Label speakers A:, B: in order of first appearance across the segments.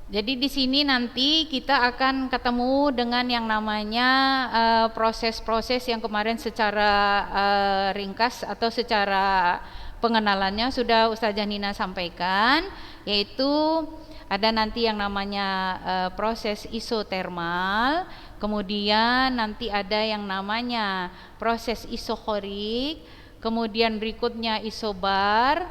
A: Jadi di sini nanti kita akan ketemu dengan yang namanya proses-proses yang kemarin secara ringkas atau secara pengenalannya sudah Ustazah Nina sampaikan, yaitu ada nanti yang namanya proses isotermal, kemudian nanti ada yang namanya proses isokorik, kemudian berikutnya isobar,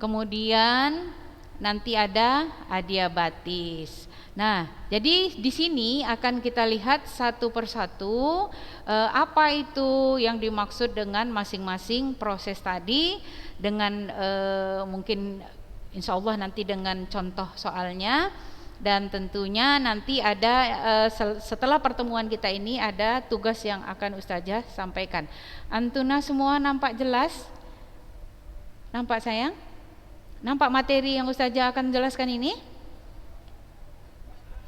A: kemudian nanti ada adiabatis. Nah, jadi di sini akan kita lihat satu persatu apa itu yang dimaksud dengan masing-masing proses tadi dengan mungkin insya Allah nanti dengan contoh soalnya, dan tentunya nanti ada setelah pertemuan kita ini ada tugas yang akan Ustazah sampaikan. Antuna semua nampak jelas? Nampak sayang? Nampak materi yang Ustazah akan jelaskan ini?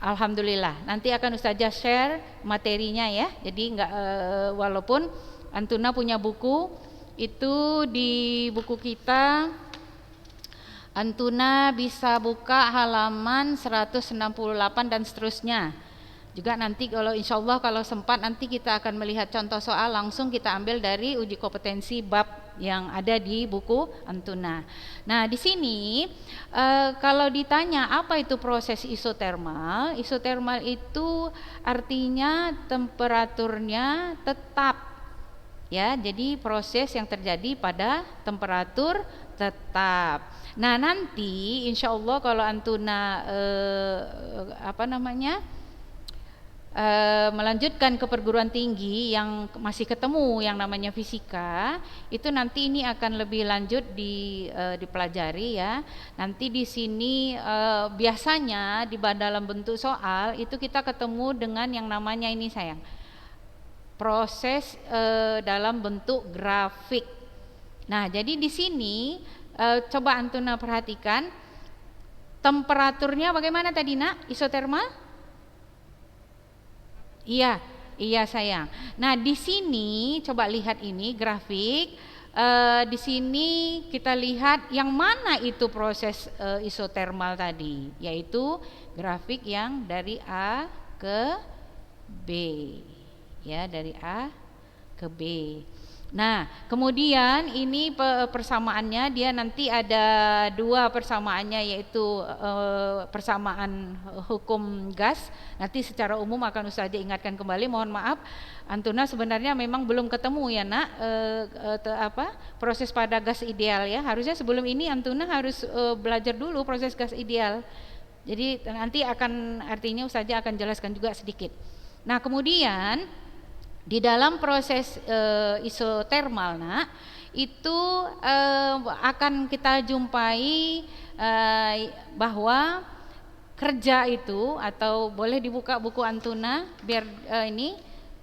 A: Alhamdulillah. Nanti akan Ustazah share materinya ya. Jadi enggak walaupun Antuna punya buku, itu di buku kita Antuna bisa buka halaman 168 dan seterusnya. Juga nanti kalau insya Allah kalau sempat nanti kita akan melihat contoh soal langsung kita ambil dari uji kompetensi bab yang ada di buku Antuna. Nah di sini kalau ditanya apa itu proses isotermal, isotermal itu artinya temperaturnya tetap, ya. Jadi proses yang terjadi pada temperatur tetap. Nah nanti insya Allah kalau Antuna melanjutkan ke perguruan tinggi yang masih ketemu yang namanya fisika, itu nanti ini akan lebih lanjut dipelajari ya. Nanti di sini biasanya di dalam bentuk soal itu kita ketemu dengan yang namanya ini sayang, proses dalam bentuk grafik. Nah, jadi di sini coba Antuna perhatikan temperaturnya bagaimana tadi nak, isotermal? Iya, iya sayang. Nah di sini coba lihat ini grafik. Di sini kita lihat yang mana itu proses isotermal tadi, yaitu grafik yang dari A ke B, ya dari A ke B. Nah kemudian ini persamaannya dia nanti ada dua persamaannya, yaitu persamaan hukum gas. Nanti secara umum akan Ustazah ingatkan kembali, mohon maaf Antuna sebenarnya memang belum ketemu ya nak proses pada gas ideal ya. Harusnya sebelum ini Antuna harus belajar dulu proses gas ideal. Jadi nanti akan artinya Ustazah akan jelaskan juga sedikit. Nah kemudian di dalam proses isotermal nak itu akan kita jumpai bahwa kerja itu, atau boleh dibuka buku Antuna biar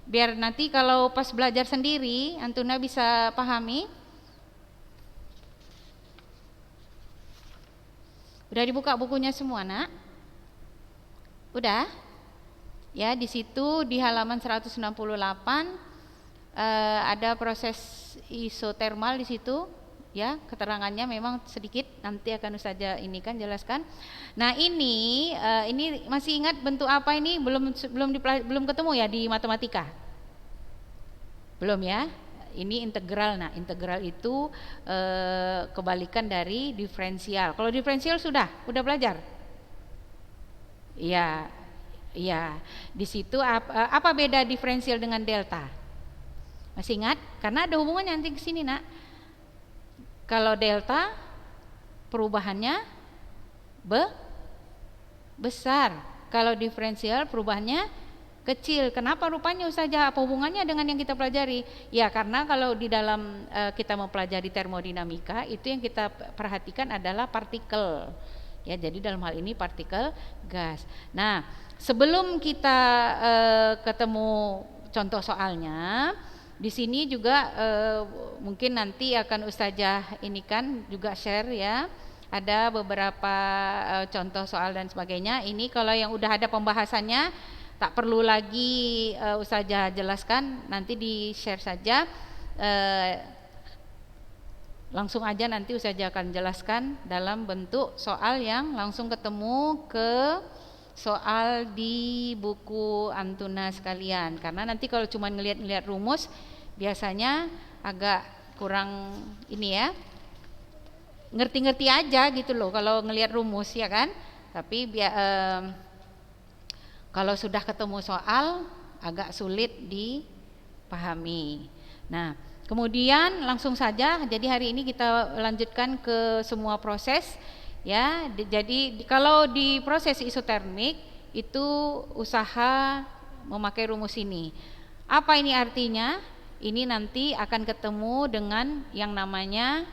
A: biar nanti kalau pas belajar sendiri Antuna bisa pahami. Udah dibuka bukunya semua nak? Udah? Ya, di situ di halaman 168 ada proses isotermal di situ, ya. Keterangannya memang sedikit, nanti akan Ustazah ini kan jelaskan. Nah, ini masih ingat bentuk apa ini? Belum ketemu ya di matematika? Belum ya? Ini integral. Nah, integral itu kebalikan dari diferensial. Kalau diferensial sudah belajar? Iya. Iya, di situ apa beda diferensial dengan delta? Masih ingat? Karena ada hubungannya nanti ke sini nak. Kalau delta perubahannya besar, kalau diferensial perubahannya kecil. Kenapa rupanya Ustazah? Apa hubungannya dengan yang kita pelajari? Ya karena kalau di dalam kita mempelajari termodinamika, itu yang kita perhatikan adalah partikel. Ya, jadi dalam hal ini partikel gas. Nah, sebelum kita ketemu contoh soalnya, di sini juga mungkin nanti akan Ustazah ini kan juga share ya. Ada beberapa contoh soal dan sebagainya. Ini kalau yang udah ada pembahasannya tak perlu lagi Ustazah jelaskan, nanti di share saja. Langsung aja nanti Ustazah akan jelaskan dalam bentuk soal yang langsung ketemu ke soal di buku Antuna sekalian, karena nanti kalau cuma ngelihat rumus biasanya agak kurang ini ya, ngerti-ngerti aja gitu loh kalau ngelihat rumus ya kan, tapi kalau sudah ketemu soal agak sulit dipahami. Nah, kemudian langsung saja, jadi hari ini kita lanjutkan ke semua proses ya. Jadi kalau di proses isotermik itu usaha memakai rumus ini. Apa ini artinya? Ini nanti akan ketemu dengan yang namanya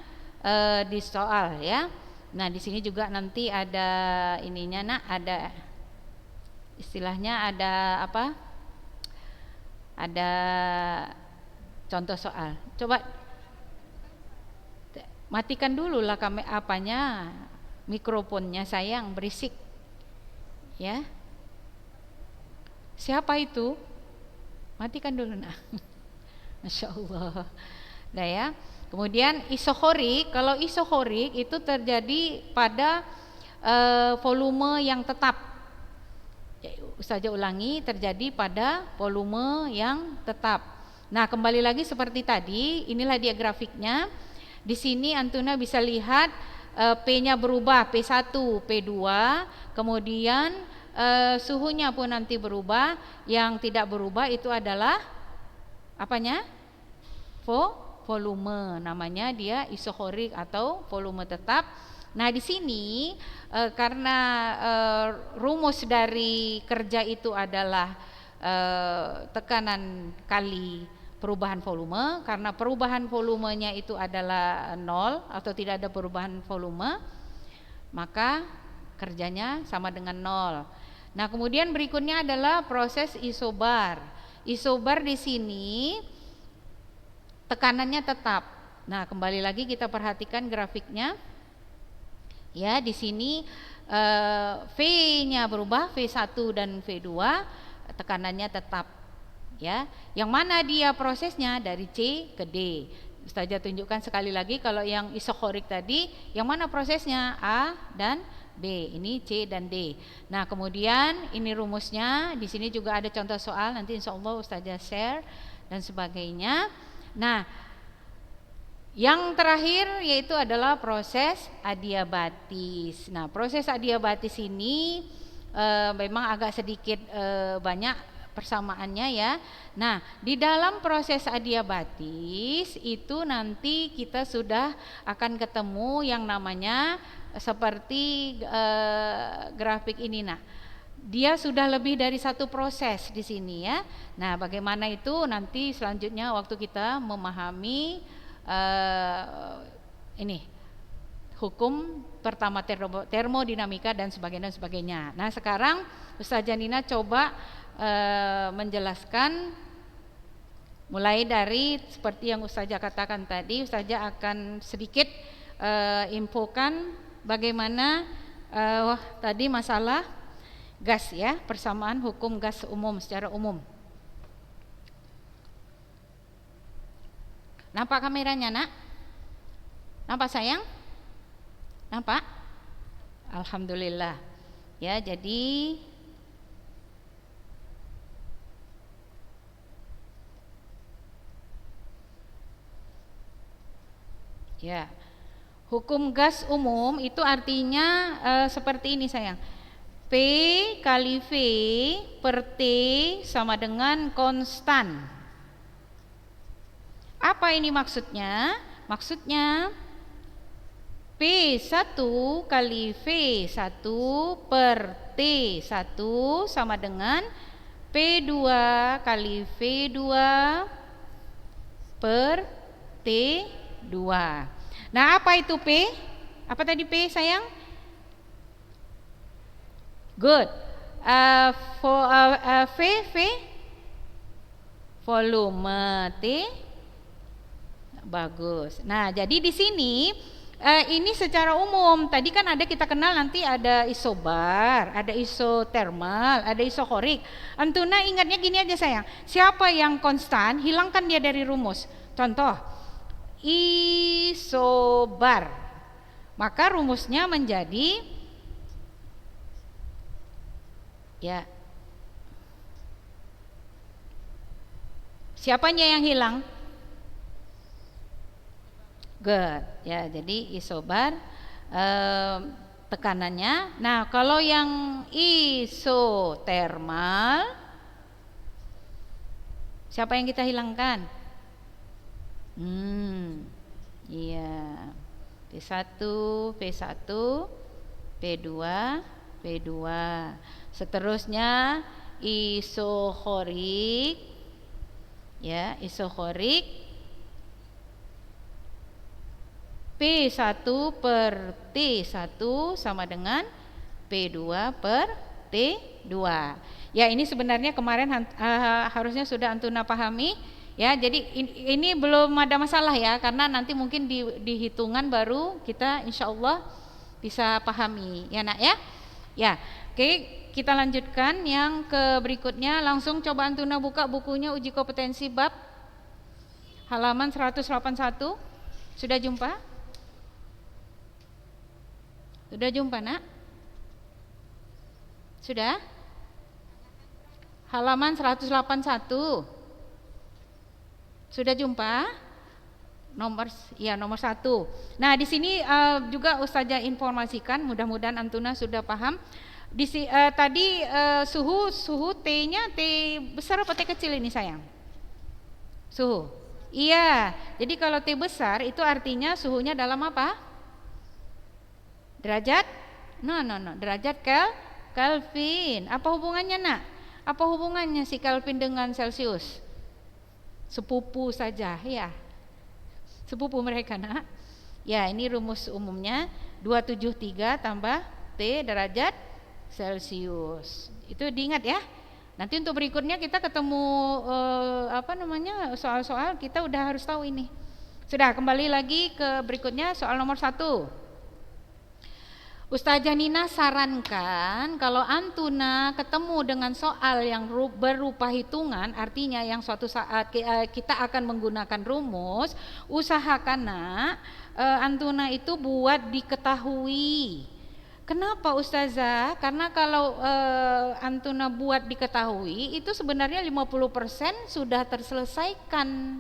A: di soal ya. Nah, di sini juga nanti ada ininya, nak, ada istilahnya, ada apa? Ada contoh soal. Coba matikan dulu lah mikrofonnya, sayang, berisik. Ya. Siapa itu? Matikan dulu, nah. Masya Allah. Nah ya. Kemudian isohorik, kalau isohorik itu terjadi pada volume yang tetap. Ustazah ulangi, terjadi pada volume yang tetap. Nah, kembali lagi seperti tadi, inilah dia grafiknya. Di sini Antuna bisa lihat P-nya berubah, P1, P2, kemudian suhunya pun nanti berubah. Yang tidak berubah itu adalah apanya? Volume, namanya dia isohorik atau volume tetap. Nah, di sini karena rumus dari kerja itu adalah tekanan kali perubahan volume, karena perubahan volumenya itu adalah nol atau tidak ada perubahan volume, maka kerjanya sama dengan nol. Nah, kemudian berikutnya adalah proses isobar. Isobar di sini tekanannya tetap. Nah, kembali lagi kita perhatikan grafiknya. Ya, di sini V-nya berubah, V1 dan V2, tekanannya tetap. Ya, yang mana dia prosesnya dari C ke D. Ustazah tunjukkan sekali lagi, kalau yang isohorik tadi, yang mana prosesnya A dan B, ini C dan D. Nah, kemudian ini rumusnya, di sini juga ada contoh soal, nanti insya Allah Ustazah share dan sebagainya. Nah, yang terakhir yaitu adalah proses adiabatis. Nah, proses adiabatis ini memang agak sedikit banyak persamaannya ya. Nah, di dalam proses adiabatis itu nanti kita sudah akan ketemu yang namanya seperti grafik ini, nah. Dia sudah lebih dari satu proses di sini ya. Nah, bagaimana itu nanti selanjutnya waktu kita memahami ini hukum pertama termodinamika dan sebagainya. Nah, sekarang Ustazah Nina coba menjelaskan mulai dari seperti yang Ustazah katakan tadi. Ustazah akan sedikit infokan bagaimana tadi masalah gas ya, persamaan hukum gas umum secara umum. Nampak kameranya, nak? Nampak sayang? Nampak? Alhamdulillah. Ya, jadi ya, hukum gas umum itu artinya seperti ini sayang. P kali V per T sama dengan konstan. Apa ini maksudnya? Maksudnya P1 kali V1 per T1 sama dengan P2 kali V2 per T2. Nah, apa itu P? Apa tadi P sayang? Good. V volume, T bagus. Nah, jadi di sini ini secara umum. Tadi kan ada, kita kenal nanti ada isobar, ada isotermal, ada isohorik. Antuna ingatnya gini aja sayang. Siapa yang konstan, hilangkan dia dari rumus. Contoh, isobar. Maka rumusnya menjadi Ya. Siapanya yang hilang? Good. Ya, jadi isobar tekanannya. Nah, kalau yang isotermal, siapa yang kita hilangkan? Iya. P1, P1, P2, P2. Seterusnya isochorik. Ya, isochorik. P1 per T1 sama dengan P2 per T2. Ya, ini sebenarnya kemarin harusnya sudah Antuna pahami. Ya, jadi ini belum ada masalah ya, karena nanti mungkin di hitungan baru kita insya Allah bisa pahami. Ya nak ya. Ya, oke, kita lanjutkan yang ke berikutnya. Langsung coba Antuna buka bukunya uji kompetensi bab halaman 181. Sudah jumpa? Sudah jumpa nak? Sudah? Halaman 181. Sudah jumpa? Nomor 1. Nah, di sini juga Ustazah informasikan, mudah-mudahan Antuna sudah paham. Tadi suhu T-nya T besar apa T kecil ini sayang? Suhu. Iya. Jadi kalau T besar itu artinya suhunya dalam apa? Derajat? No. Derajat Kelvin. Apa hubungannya nak? Apa hubungannya si Kelvin dengan Celsius? Sepupu saja ya. Sepupu mereka nak. Ya, ini rumus umumnya 273 tambah T derajat Celsius. Itu diingat ya. Nanti untuk berikutnya kita ketemu soal-soal kita udah harus tahu ini. Sudah, kembali lagi ke berikutnya soal nomor 1. Ustazah Nina sarankan kalau Antuna ketemu dengan soal yang berupa hitungan, artinya yang suatu saat kita akan menggunakan rumus, usahakan nak Antuna itu buat diketahui. Kenapa Ustazah? Karena kalau Antuna buat diketahui itu sebenarnya 50% sudah terselesaikan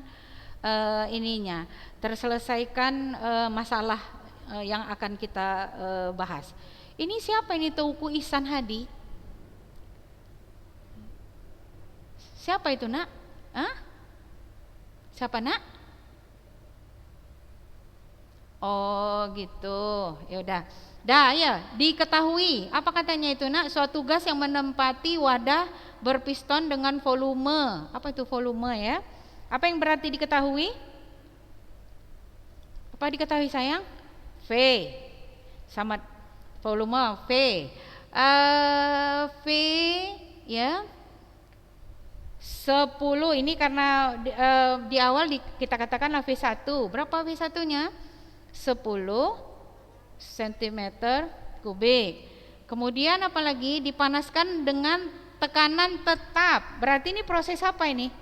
A: terselesaikan masalah yang akan kita bahas. Ini siapa ini Teuku Ihsan Hadi? Siapa itu nak? Siapa nak? Oh gitu. Ya udah. Dah ya, diketahui. Apa katanya itu nak? Suatu gas yang menempati wadah berpiston dengan volume. Apa itu volume ya? Apa yang berarti diketahui? Apa diketahui sayang? V sama volume V. V ya 10 ini karena di awal kita katakanlah V1. Berapa V1-nya? 10 cm kubik. Kemudian apalagi dipanaskan dengan tekanan tetap. Berarti ini proses apa ini?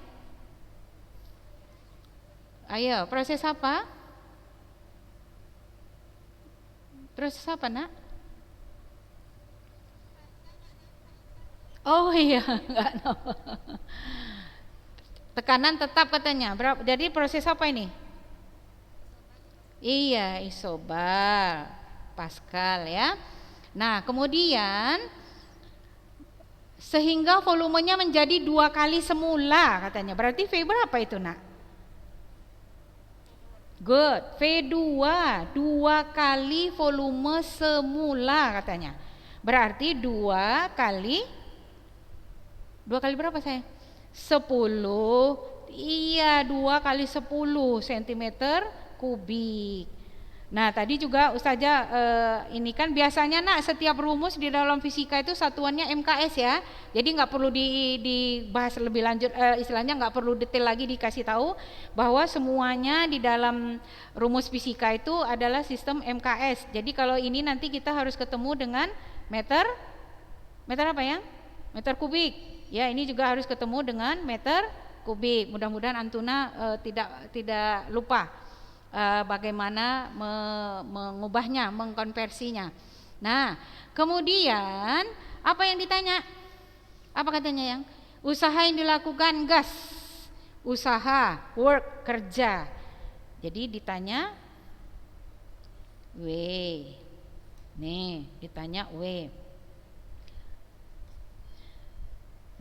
A: Ayo, proses apa? Proses apa nak? Oh iya, enggak tahu. Tekanan tetap katanya. Jadi proses apa ini? Iya, isobar Pascal ya. Nah, kemudian sehingga volumenya menjadi 2 kali semula katanya. Berarti V berapa itu nak? Good, V2 2 kali volume semula katanya. Berarti 2 kali berapa saya? 10. Iya, 2 kali 10 cm kubik. Nah, tadi juga Ustazah ini kan biasanya nak setiap rumus di dalam fisika itu satuannya MKS ya. Jadi nggak perlu dibahas lebih lanjut, istilahnya nggak perlu detail lagi dikasih tahu bahwa semuanya di dalam rumus fisika itu adalah sistem MKS. Jadi kalau ini nanti kita harus ketemu dengan meter apa ya? Meter kubik. Ya, ini juga harus ketemu dengan meter kubik. Mudah-mudahan Antuna tidak lupa bagaimana mengubahnya, mengkonversinya. Nah, kemudian apa yang ditanya? Apa katanya yang? Usaha yang dilakukan, gas. Usaha, work, kerja. Jadi ditanya W. Nih, ditanya W.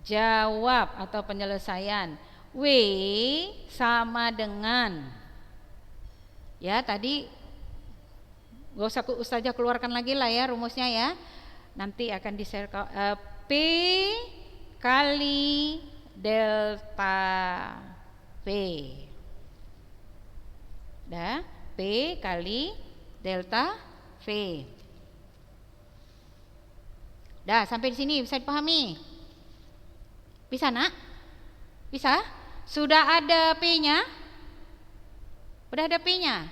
A: Jawab atau penyelesaian. W sama dengan, ya tadi gak usah Ustazah keluarkan lagi lah ya rumusnya ya. Nanti akan di-share P kali delta V. Dah, P kali delta V. Dah, sampai di sini bisa dipahami? Bisa, Nak? Bisa? Sudah ada P-nya? Udah ada P-nya?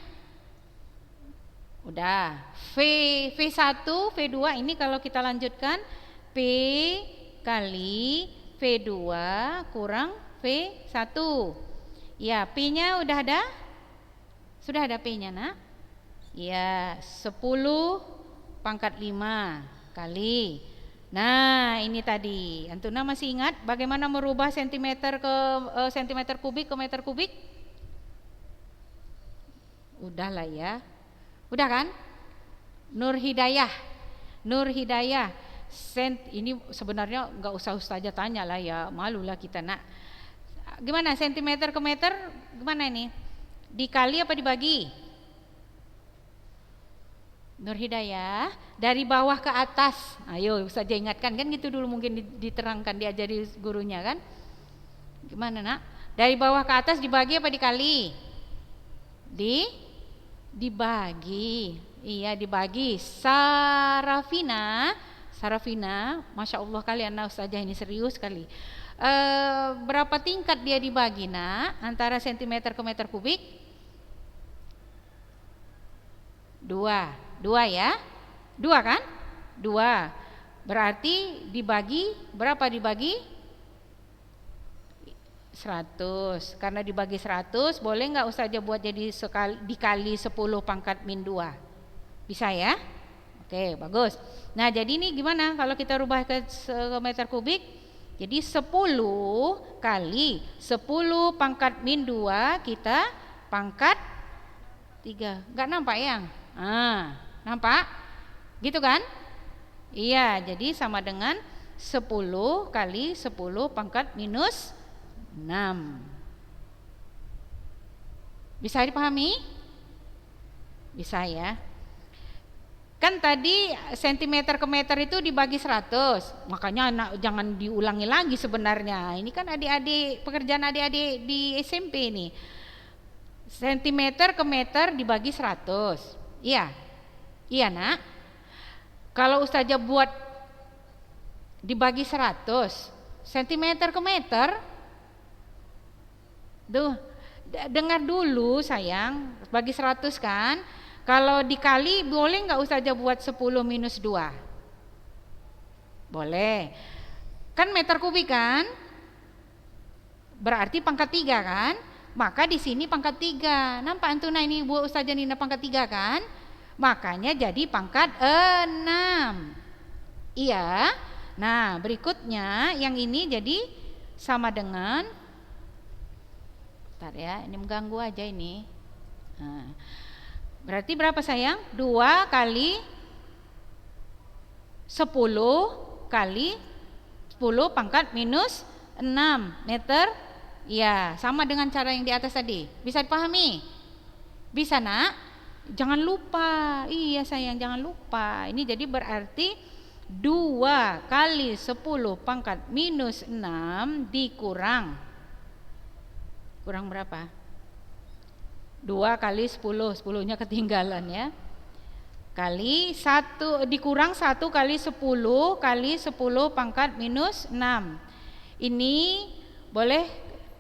A: Udah. V1, V2 ini kalau kita lanjutkan P kali V2 kurang V1. Ya, P-nya udah ada? Sudah ada P-nya, Nak? Ya, 10 pangkat 5 kali. Nah, ini tadi. Antuna masih ingat bagaimana merubah sentimeter ke sentimeter kubik ke meter kubik? Udah lah ya. Udah kan? Nur Hidayah. Ini sebenarnya nggak usah Ustazah tanya lah ya, malulah kita, Nak. Gimana sentimeter ke meter? Gimana ini? Dikali apa dibagi? Nur Hidayah, dari bawah ke atas. Ayo Ustazah ingatkan, kan gitu dulu mungkin diterangkan, diajari gurunya kan. Gimana, Nak? Dari bawah ke atas dibagi apa dikali? Dibagi. Iya, dibagi. Sarafina, Masya Allah kalian, Ustazah ini serius sekali. Berapa tingkat dia dibagi, Nak? Antara sentimeter ke meter kubik? 2 ya, 2 kan? 2 berarti dibagi berapa? Dibagi 100. Karena dibagi 100, boleh nggak Ustazah buat jadi dikali 10 pangkat min 2? Bisa ya? Oke, bagus. Nah, jadi ini gimana kalau kita rubah ke meter kubik? Jadi 10 kali 10 pangkat min 2 kita pangkat 3. Nggak nampak yang? Nampak? Gitu kan? Iya, jadi sama dengan 10 kali 10 pangkat minus 6. Bisa dipahami? Bisa ya. Kan tadi sentimeter ke meter itu dibagi 100. Makanya jangan diulangi lagi sebenarnya. Ini kan adik-adik, pekerjaan adik-adik di SMP nih. Sentimeter ke meter dibagi 100. Iya. Iya, Nak. Kalau Ustazah buat dibagi 100 sentimeter ke meter, dengar dulu sayang, bagi 100 kan. Kalau dikali boleh nggak Ustazah buat 10 minus 2? Boleh. Kan meter kubik kan? Berarti pangkat 3 kan? Maka di sini pangkat 3. Nampak Antuna ini Bu Ustazah Nina pangkat 3 kan? Makanya jadi pangkat 6. Iya. Nah, berikutnya yang ini jadi sama dengan, bentar ya, ini mengganggu aja ini. Nah, berarti berapa sayang? 2 kali 10 kali 10 pangkat minus 6 meter. Ya, sama dengan cara yang di atas tadi. Bisa dipahami? Bisa, Nak? Jangan lupa. Iya sayang, jangan lupa. Ini jadi berarti 2 kali 10 pangkat minus 6 dikurang. Kurang berapa? 2 kali 10. 10-nya ketinggalan ya. Kali 1 dikurang 1 kali 10 kali 10 pangkat minus 6. Ini boleh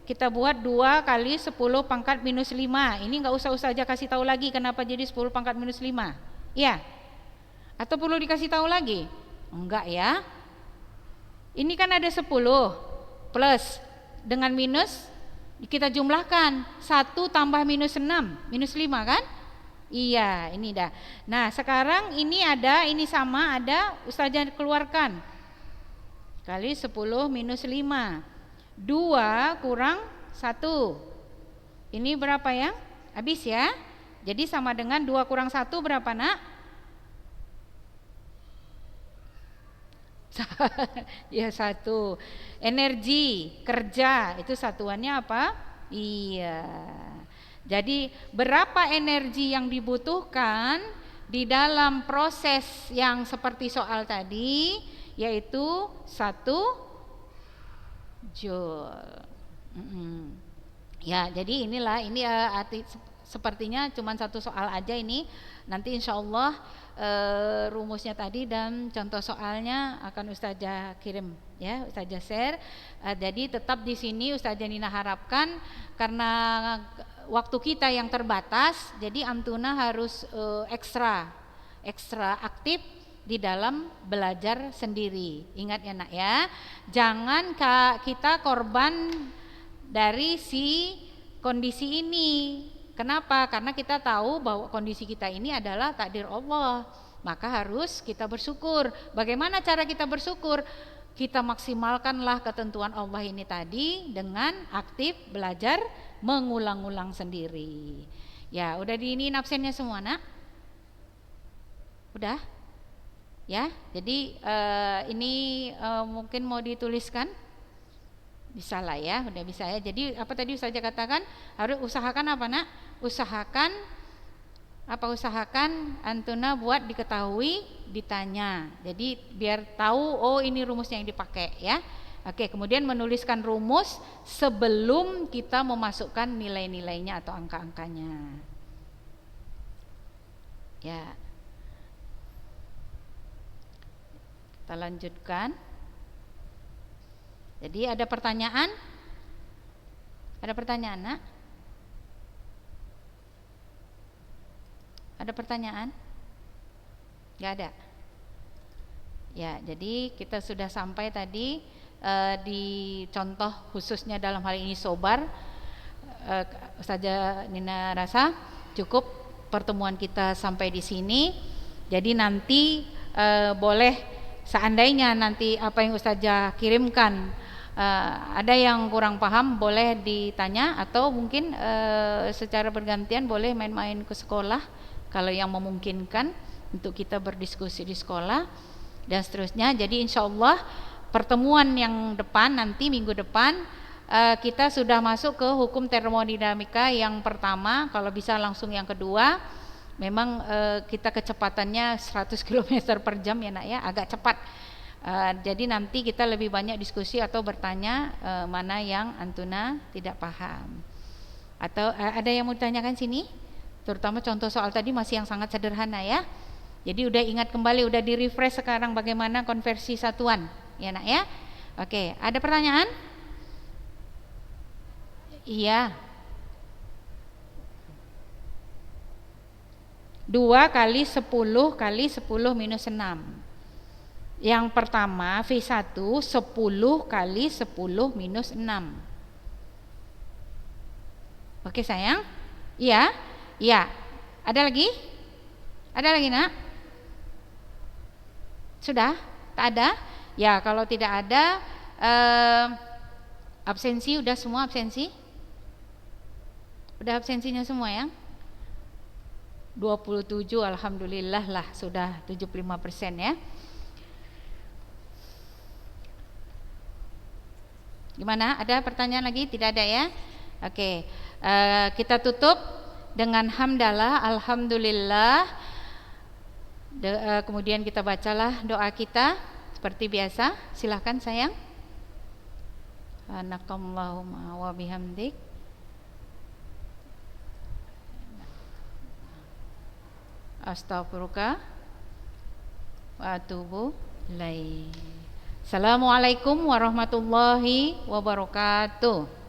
A: kita buat 2 kali 10 pangkat minus 5. Ini nggak usah Ustazah kasih tahu lagi kenapa jadi 10 pangkat minus 5. Ya? Atau perlu dikasih tahu lagi? Enggak ya. Ini kan ada 10 plus dengan minus kita jumlahkan 1 tambah minus 6, minus 5 kan? Iya, ini dah. Nah, sekarang ini ada, ini sama ada, Ustazah keluarkan. kali 10 minus 5. 2 kurang 1. Ini berapa ya? Habis ya? Jadi sama dengan 2 kurang 1 berapa nak? Ya 1. Energi, kerja, itu satuannya apa? Iya. Jadi berapa energi yang dibutuhkan di dalam proses yang seperti soal tadi, yaitu 1 joule. Ya, jadi inilah ini sepertinya cuma satu soal aja ini. Nanti insya Allah rumusnya tadi dan contoh soalnya akan Ustazah kirim ya, Ustazah share. Jadi tetap di sini Ustazah Nina harapkan, karena waktu kita yang terbatas, jadi Antuna harus ekstra aktif di dalam belajar sendiri. Ingat ya nak ya, jangan kita korban dari si kondisi ini. Kenapa? Karena kita tahu bahwa kondisi kita ini adalah takdir Allah, maka harus kita bersyukur. Bagaimana cara kita bersyukur? Kita maksimalkanlah ketentuan Allah ini tadi dengan aktif belajar mengulang-ulang sendiri. Ya, udah diinin absennya semua nak? Udah? Ya, jadi ini mungkin mau dituliskan? Bisa lah ya, udah bisa ya. Jadi apa tadi Ustazah katakan? Harus usahakan apa nak? Usahakan Antuna buat diketahui, ditanya. Jadi biar tahu, oh ini rumusnya yang dipakai ya. Oke, kemudian menuliskan rumus sebelum kita memasukkan nilai-nilainya atau angka-angkanya. Ya. Kita lanjutkan. Jadi ada pertanyaan? Ada pertanyaan nak? Ada pertanyaan? Gak ada? Ya, jadi kita sudah sampai tadi di contoh khususnya dalam hal ini sobar. Ustazah Nina rasa cukup pertemuan kita sampai di sini. Jadi nanti boleh seandainya nanti apa yang Ustazah kirimkan ada yang kurang paham, boleh ditanya, atau mungkin secara bergantian boleh main-main ke sekolah kalau yang memungkinkan untuk kita berdiskusi di sekolah dan seterusnya. Jadi insya Allah pertemuan yang depan nanti minggu depan kita sudah masuk ke hukum termodinamika yang pertama, kalau bisa langsung yang kedua. Memang kita kecepatannya 100 km per jam ya nak ya, agak cepat. Jadi nanti kita lebih banyak diskusi atau bertanya mana yang Antuna tidak paham. Atau ada yang mau ditanyakan sini? Terutama contoh soal tadi masih yang sangat sederhana ya. Jadi udah ingat kembali, udah di refresh sekarang bagaimana konversi satuan ya nak ya. Oke, ada pertanyaan? Iya. 2 kali 10 kali 10 minus 6. Yang pertama V1 10 kali 10 minus 6. Oke sayang? Iya? Iya. Ada lagi? Ada lagi nak? Sudah? Tak ada? Ya, kalau tidak ada absensi, udah semua absensi? Udah absensinya semua ya? 27, alhamdulillah lah, sudah 75% ya. Gimana? Ada pertanyaan lagi? Tidak ada ya? Oke, kita tutup dengan hamdalah, alhamdulillah. Kemudian kita bacalah doa kita seperti biasa. Silahkan sayang. Subhanakallahumma wa bihamdik, astaghfiruka wa atubu ilaik. Assalamualaikum warahmatullahi wabarakatuh.